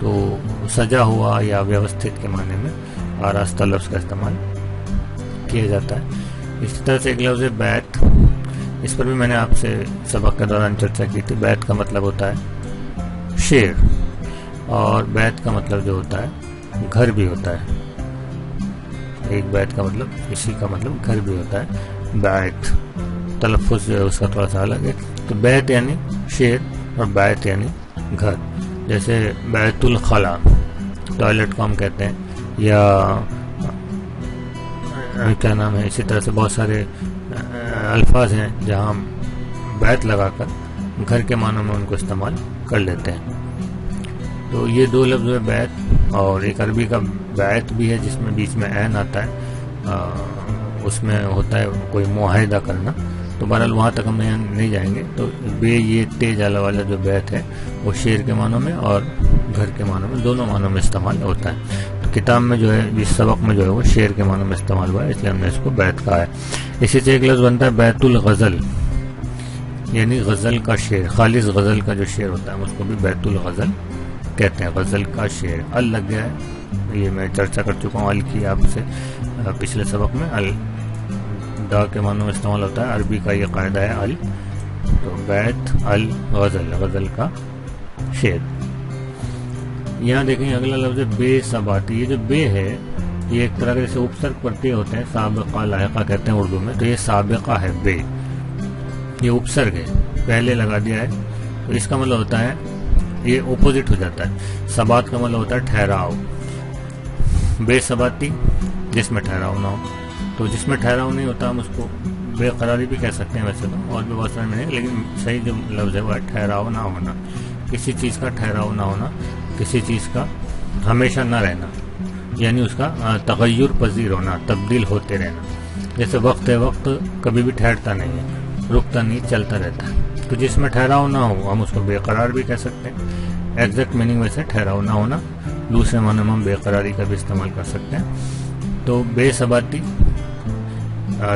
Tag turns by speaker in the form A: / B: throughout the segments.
A: تو سجا ہوا یا ویوستھت کے معنی میں آراستہ لفظ کا استعمال کیا جاتا ہے۔ اسی طرح سے ایک لفظ ہے بیت، اس پر بھی میں نے آپ سے سبق کے دوران چرچا کی تھی۔ بیت کا مطلب ہوتا ہے شیر، اور بیت کا مطلب جو ہوتا ہے گھر بھی ہوتا ہے۔ ایک بیت کا مطلب اسی کا مطلب گھر بھی ہوتا ہے۔ بیت تلفظ جو ہے اس کا تھوڑا سا الگ ہے، تو بیت یعنی شیر اور بیت یعنی گھر، جیسے بیت الخلا ٹوائلٹ کو ہم کہتے ہیں، یا کیا نام ہے، اسی طرح سے بہت سارے الفاظ ہیں جہاں ہم بیت لگا کر گھر کے معنوں میں ان کو استعمال کر لیتے ہیں۔ تو یہ دو لفظ ہے بیت، اور ایک عربی کا بیت بھی ہے جس میں بیچ میں عین آتا ہے، اس میں ہوتا ہے کوئی معاہدہ کرنا، تو بہرحال وہاں تک ہم نہیں جائیں گے۔ تو بے یہ تے جالا والا جو بیت ہے وہ شیر کے معنوں میں اور گھر کے معنوں میں، دونوں معنوں میں استعمال ہوتا ہے۔ تو کتاب میں جو ہے اس سبق میں جو ہے وہ شیر کے معنوں میں استعمال ہوا ہے، اس لیے ہم نے اس کو بیت کہا ہے۔ اسی سے ایک لفظ بنتا ہے بیت الغزل، یعنی غزل کا شعر، خالص غزل کا جو شعر ہوتا ہے اس کو بھی بیت الغزل کہتے ہیں، غزل کا شعر۔ ال لگ گیا ہے، یہ میں چرچا کر چکا ہوں ال کی آپ سے پچھلے سبق میں۔ ال دا کے معنوں میں استعمال ہوتا ہے، عربی کا یہ قاعدہ ہے ال، تو بیت الغزل، غزل کا شعر۔ یہاں دیکھیں اگلا لفظ ہے بے ثباتی۔ یہ جو بے ہے یہ ایک طرح سے اپسرگ پرتی ہوتے ہیں، سابقہ لاحقہ کہتے ہیں اردو میں، تو یہ سابقہ ہے بے، یہ اپسرگ ہے، پہلے لگا دیا ہے، تو اس کا مطلب ہوتا ہے یہ اپوزٹ ہو جاتا ہے۔ ثبات کا مطلب ہوتا ہے ٹھہراؤ، بے ثباتی جس میں ٹھہراؤ نہ ہو، تو جس میں ٹھہراؤ نہیں ہوتا ہم اس کو بے قراری بھی کہہ سکتے ہیں ویسے تو، اور بھی بہت سارے نہیں، لیکن صحیح جو لفظ ہے وہ ہے ٹھہراؤ نہ ہونا، کسی چیز کا ٹھہراؤ نہ ہونا، کسی چیز کا ہمیشہ نہ رہنا، یعنی اس کا تغیر پذیر ہونا، تبدیل ہوتے رہنا۔ جیسے وقت ہے، وقت کبھی بھی ٹھہرتا نہیں ہے، رکتا نہیں، چلتا رہتا ہے، تو جس میں ٹھہراؤ نہ ہو ہم اس کو بے قرار بھی کہہ سکتے ہیں۔ ایگزیکٹ میننگ ویسے ٹھہراؤ نہ ہونا، دوسرے معنی میں ہم بے قراری کا بھی استعمال کر سکتے ہیں۔ تو بے ثباتی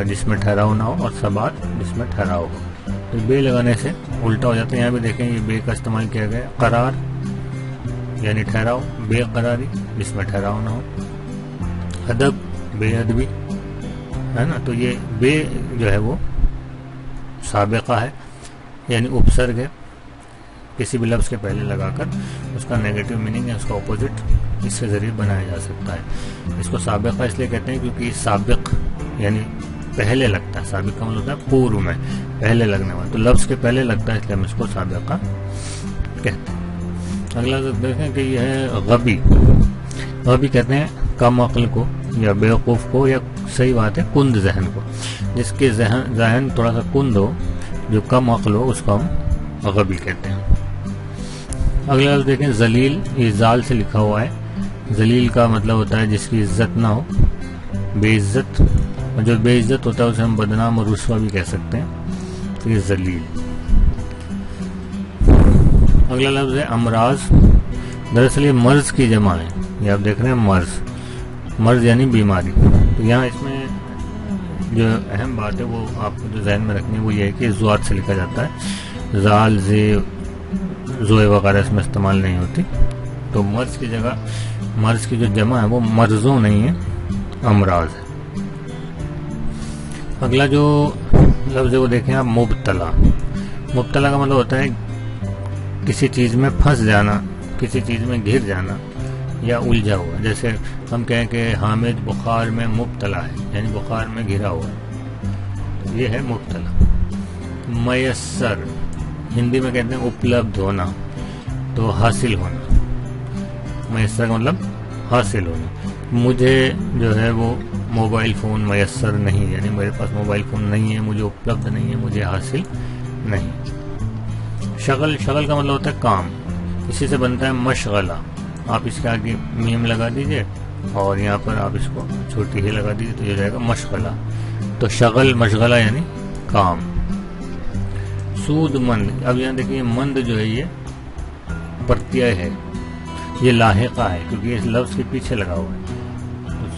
A: جس میں ٹھہراؤ نہ ہو، اور ثبات جس میں ٹھہراؤ ہو، تو بے لگانے سے الٹا ہو جاتا ہے۔ یہاں بھی دیکھیں یہ بے کا استعمال کیا گیا ہے، قرار یعنی ٹھہراؤ، بے قراری جس میں ٹھہراؤ نہ ہو، ادب بے ادبی ہے نا، تو یہ بے جو ہے وہ سابقہ ہے، یعنی اپسرگ ہے، کسی بھی لفظ کے پہلے لگا کر اس کا نیگیٹو میننگ ہے، اس کا اپوزٹ اس کے ذریعے بنایا جا سکتا ہے۔ اس کو سابقہ اس لیے کہتے ہیں کیونکہ سابق یعنی پہلے لگتا ہے، سابق کا مطلب ہوتا ہے پورو میں پہلے لگنے والا، تو لفظ کے پہلے لگتا ہے اس لیے ہم اس کو سابقہ کہتے ہیں۔ اگلا لفظ دیکھیں کہ یہ ہے غبی۔ غبی کہتے ہیں کم عقل کو یا بیوقوف کو، یا صحیح بات ہے کند ذہن کو، جس کے ذہن تھوڑا سا کند ہو، جو کم عقل ہو، اس کو ہم غبی کہتے ہیں۔ اگلا لفظ دیکھیں ذلیل، یہ زال سے لکھا ہوا ہے، ذلیل کا مطلب ہوتا ہے جس کی عزت نہ ہو، بے عزت، اور جو بے عزت ہوتا ہے اسے ہم بدنام اور رسوا بھی کہہ سکتے ہیں، تو یہ ذلیل۔ اگلا لفظ ہے امراض۔ دراصل یہ مرض کی جمع ہے، یہ آپ دیکھ رہے ہیں مرض، مرض یعنی بیماری۔ تو یہاں اس میں جو اہم بات ہے وہ آپ کو جو ذہن میں رکھنی ہے وہ یہ ہے کہ زوات سے لکھا جاتا ہے، زال زے زوئے وغیرہ اس میں استعمال نہیں ہوتی، تو مرض کی جگہ مرض کی جو جمع ہے وہ مرضوں نہیں ہے، امراض ہے۔ اگلا جو لفظ ہے وہ دیکھیں آپ مبتلا۔ مبتلا کا مطلب ہوتا ہے کسی چیز میں پھنس جانا، کسی چیز میں گھر جانا یا الجھا ہوا، جیسے ہم کہیں کہ حامد بخار میں مبتلا ہے، یعنی بخار میں گھرا ہوا ہے، یہ ہے مبتلا۔ میسر ہندی میں کہتے ہیں اپلبدھ ہونا، تو حاصل ہونا، میسر کا مطلب حاصل ہونا۔ مجھے جو ہے وہ موبائل فون میسر نہیں، یعنی میرے پاس موبائل فون نہیں ہے، مجھے اپلبدھ نہیں ہے، مجھے حاصل نہیں۔ شغل، شغل کا مطلب ہوتا ہے کام، اسی سے بنتا ہے مشغلہ، آپ اس کے آگے میم لگا دیجئے اور یہاں پر آپ اس کو چھوٹی ہی لگا دیجئے تو یہ جائے گا مشغلہ، تو شغل مشغلہ یعنی کام۔ سود مند، اب یہاں دیکھیں مند جو ہے یہ پرتیہ ہے، یہ لاحقہ ہے کیونکہ اس لفظ کے پیچھے لگا ہوا ہے۔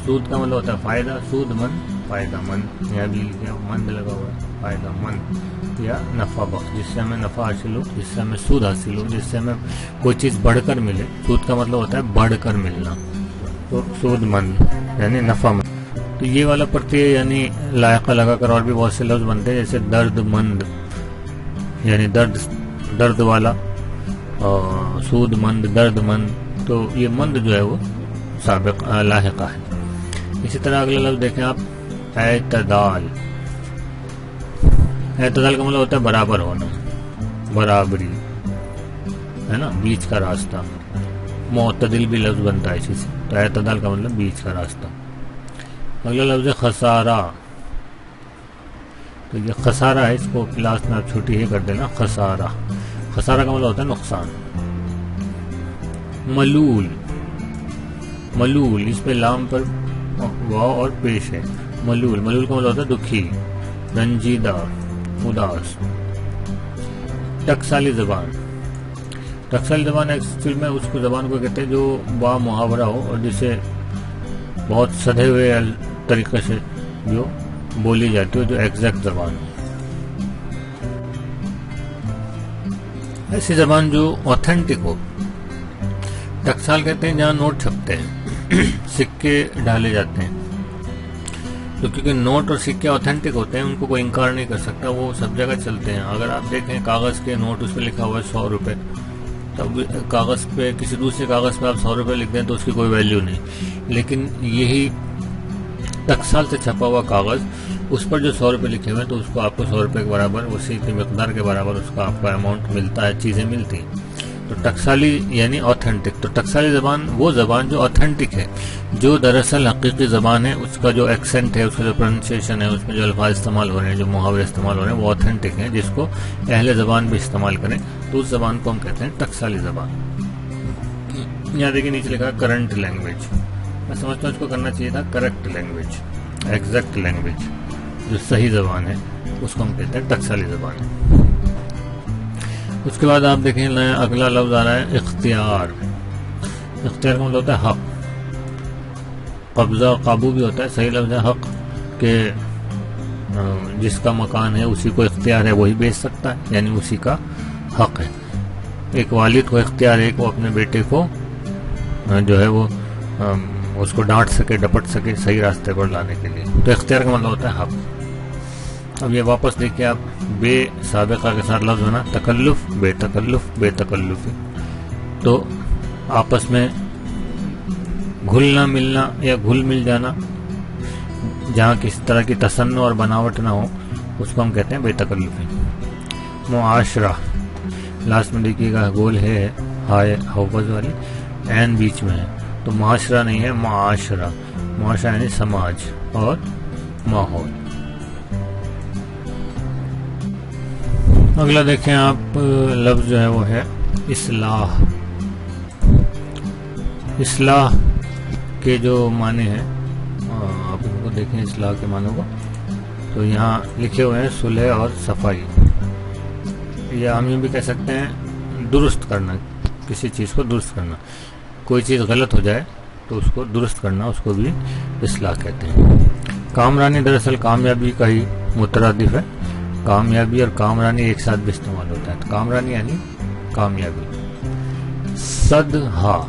A: سود کا مطلب ہوتا ہے فائدہ، سود مند فائدہ مند، یہاں بھی مند لگا ہوا ہے۔ فائدہ مند یا نفع بخش، جس سے ہمیں نفع حاصل ہو، جس سے ہمیں سود حاصل ہو، جس سے ہمیں کوئی چیز بڑھ کر ملے. سود کا مطلب ہوتا ہے بڑھ کر ملنا، تو سود مند یعنی نفع مند. تو یہ والا پڑھتی ہے یعنی لائقہ لگا کر اور بھی بہت سے لفظ بنتے ہیں، جیسے درد مند یعنی درد والا، سود مند، درد مند. تو یہ مند جو ہے وہ سابق لاحقہ ہے. اسی طرح اگلا لفظ دیکھیں آپ، اعتدال. اعتدال کا مطلب ہوتا ہے برابر ہونا، برابری ہے نا، بیچ کا راستہ. معتدل بھی لفظ بنتا ہے اسی سے. تو اعتدال کا مطلب بیچ کا راستہ. اگلا لفظ ہے خسارہ. تو یہ خسارہ ہے، اس کو کلاس میں آپ چھوٹی ہی کر دینا. خسارہ، خسارہ کا مطلب ہوتا ہے نقصان. ملول، ملول اس پہ لام پر واو اور پیش ہے. ملول، ملول کا مطلب ہوتا ہے دکھی، رنجیدہ، اداس. ٹکسالی زبان. ٹکسالی زبان ایکچوئل میں اس کو زبان کو کہتے ہیں جو با محاورہ ہو اور جسے بہت سدھے ہوئے طریقے سے جو بولی جاتی ہو، جو ایگزیکٹ زبان ہو. ایسی زبان جو اوتھینٹک ہو. ٹکسال کہتے ہیں جہاں نوٹ چھپتے ہیں، سکے ڈالے جاتے ہیں. تو کیونکہ نوٹ اور سکے اوتھینٹک ہوتے ہیں، ان کو کوئی انکار نہیں کر سکتا، وہ سب جگہ چلتے ہیں. اگر آپ دیکھیں کاغذ کے نوٹ، اس پہ لکھا ہوا ہے 100 روپے، تب کاغذ پہ کسی دوسرے کاغذ پہ آپ 100 روپے لکھ دیں تو اس کی کوئی ویلیو نہیں. لیکن یہی ٹکسال سے چھپا ہوا کاغذ، اس پر جو 100 روپے لکھے ہوئے ہیں تو اس کو آپ کو 100 روپے کے برابر، اسی کی مقدار کے برابر اس کا آپ کو اماؤنٹ ملتا ہے، چیزیں ملتی ہیں. تو ٹکسالی یعنی اوتھینٹک. تو ٹکسالی زبان وہ زبان جو اوتھینٹک ہے، جو دراصل حقیقی زبان ہے، اس کا جو ایکسنٹ ہے، اس کا جو پروننسیشن ہے، اس میں جو الفاظ استعمال ہو رہے ہیں، جو محاورے استعمال ہو رہے ہیں، وہ اوتھینٹک ہیں، جس کو اہل زبان بھی استعمال کریں تو اس زبان کو ہم کہتے ہیں ٹکسالی زبان. یہاں دیکھیں نیچے لکھا ہے کرنٹ لینگویج. میں سمجھتا ہوں اس کو کرنا چاہیے تھا کریکٹ لینگویج، ایگزیکٹ لینگویج، جو صحیح زبان ہے اس کو ہم کہتے ہیں ٹکسالی زبان. اس کے بعد آپ دیکھیں اگلا لفظ آ رہا ہے اختیار. اختیار کا مطلب ہوتا ہے حق. قبضہ، قابو بھی ہوتا ہے. صحیح لفظ ہے حق، کہ جس کا مکان ہے اسی کو اختیار ہے، وہی بیچ سکتا ہے، یعنی اسی کا حق ہے. ایک والد کو اختیار ہے کہ وہ اپنے بیٹے کو جو ہے وہ اس کو ڈانٹ سکے، ڈپٹ سکے صحیح راستے پر لانے کے لیے. تو اختیار کا مطلب ہوتا ہے حق. اب یہ واپس دیکھیں آپ، بے سابقہ کے ساتھ لفظ بنا تکلف، بے تکلف، بے تکلفی. تو آپس میں گھلنا ملنا یا گھل مل جانا، جہاں کسی طرح کی تصنع اور بناوٹ نہ ہو، اس کو ہم کہتے ہیں بے تکلفی. معاشرہ، لاسٹ میں دیکھیے گا گول ہے ہائے حوض والی، عین بیچ میں ہے، تو معاشرہ نہیں ہے، معاشرہ. معاشرہ یعنی سماج اور ماحول. اگلا دیکھیں آپ لفظ جو ہے وہ ہے اصلاح. اصلاح کے جو معنی ہیں آپ ان کو دیکھیں، اصلاح کے معنی کو. تو یہاں لکھے ہوئے ہیں صلح اور صفائی، یا ہم یہ بھی کہہ سکتے ہیں درست کرنا، کسی چیز کو درست کرنا. کوئی چیز غلط ہو جائے تو اس کو درست کرنا، اس کو بھی اصلاح کہتے ہیں. کامرانی دراصل کامیابی کا ہی مترادف ہے. کامیابی اور کامرانی ایک ساتھ بھی استعمال ہوتا ہے. کامرانی یعنی کامیابی. صدہا،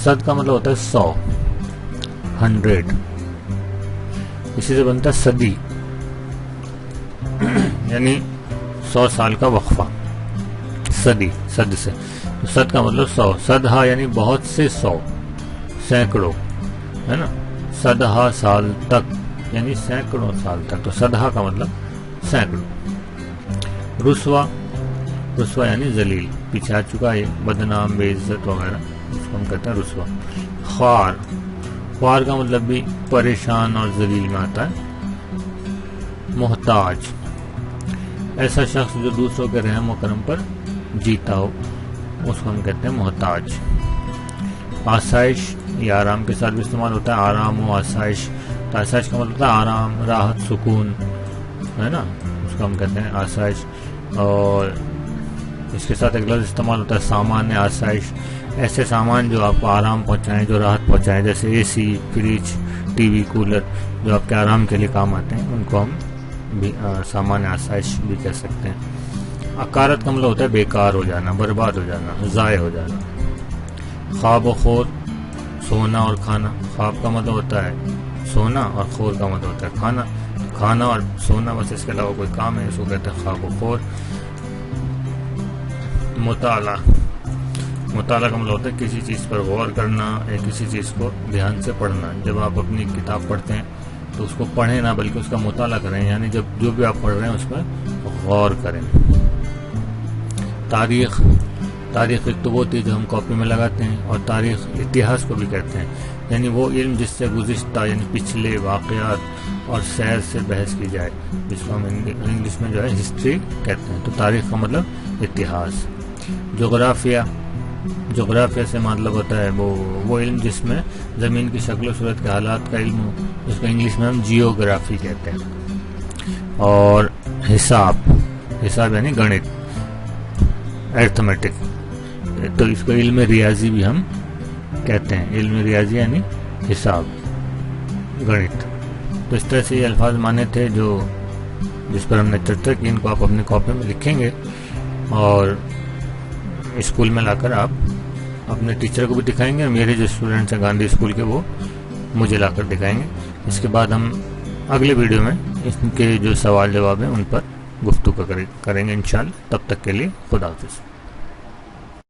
A: صد کا مطلب ہوتا ہے 100، 100. اسی سے بنتا ہے صدی، یعنی 100 سال کا وقفہ. صدی، صد سے. تو صد کا مطلب 100. صدہا یعنی بہت سے 100، سینکڑوں، ہے نا. صدہا سال تک یعنی سینکڑوں سال تک. تو صدہا کا مطلب سینکڑوں. رسوا، رسوا یعنی ذلیل، پیچھے آ چکا ہے، بدنام، بے عزت وغیرہ، اس کو ہم کہتے ہیں رسوا. خوار، خوار کا مطلب بھی پریشان اور ذلیل میں آتا ہے. محتاج، ایسا شخص جو دوسروں کے رحم و کرم پر جیتا ہو، اس کو ہم کہتے ہیں محتاج. آسائش، یہ آرام کے ساتھ بھی استعمال ہوتا ہے، آرام و آسائش. تو آسائش کا مطلب ہوتا ہے آرام، راحت، سکون، ہے نا، اس کو ہم کہتے ہیں آسائش. اور اس کے ساتھ ایک لفظ استعمال ہوتا ہے سامان آسائش. ایسے سامان جو آپ کو آرام پہنچائیں، جو راحت پہنچائیں، جیسے اے سی، فریج، ٹی وی، کولر، جو آپ کے آرام کے لیے کام آتے ہیں، ان کو ہم بھی سامان آسائش بھی کہہ سکتے ہیں۔ اکارت کا مطلب ہوتا ہے بیکار ہو جانا، برباد ہو جانا، ضائع ہو جانا۔ خواب و خور، سونا اور کھانا۔ خواب کا مطلب ہوتا ہے سونا اور خور کا مطلب ہوتا ہے کھانا۔ کھانا اور سونا بس، اس کے علاوہ کوئی کام ہے، اس کو کہتے ہیں خواب و خور۔ مطالعہ، مطالعہ کا مطلب ہوتا ہے کسی چیز پر غور کرنا یا کسی چیز کو دھیان سے پڑھنا۔ جب آپ اپنی کتاب پڑھتے ہیں تو اس کو پڑھیں نہ بلکہ اس کا مطالعہ کریں، یعنی جب جو بھی آپ پڑھ رہے ہیں اس پر غور کریں۔ تاریخ، تاریخ ایک تو وہ ہوتی ہے جو ہم کاپی میں لگاتے ہیں، اور تاریخ اتہاس کو بھی کہتے ہیں، یعنی وہ علم جس سے گزشتہ یعنی پچھلے واقعات اور سیر سے بحث کی جائے، جس کو ہم انگلش میں جو ہے ہسٹری کہتے ہیں۔ تو تاریخ کا مطلب اتہاس۔ جغرافیہ، جغرافیہ سے مطلب ہوتا ہے وہ علم جس میں زمین کی شکل و صورت کے حالات کا علم ہو، جس کو انگلش میں ہم جیوگرافی کہتے ہیں۔ اور حساب، حساب یعنی گنت، ارتھمیٹک، تو اس کو علم ریاضی بھی ہم کہتے ہیں۔ علم ریاضی یعنی حساب، گنت۔ تو اس طرح سے یہ الفاظ مانے تھے جو جس پر ہم نے چرچا کی، ان کو آپ اپنے کاپی میں لکھیں گے اور اسکول میں لا کر آپ اپنے ٹیچر کو بھی دکھائیں گے۔ میرے جو اسٹوڈنٹس ہیں گاندھی اسکول کے، وہ مجھے لا کر دکھائیں گے۔ اس کے بعد ہم اگلے ویڈیو میں اس کے جو سوال جواب ہیں ان پر گفتگو کریں گے انشاءاللہ۔ تب تک کے لیے خدا حافظ۔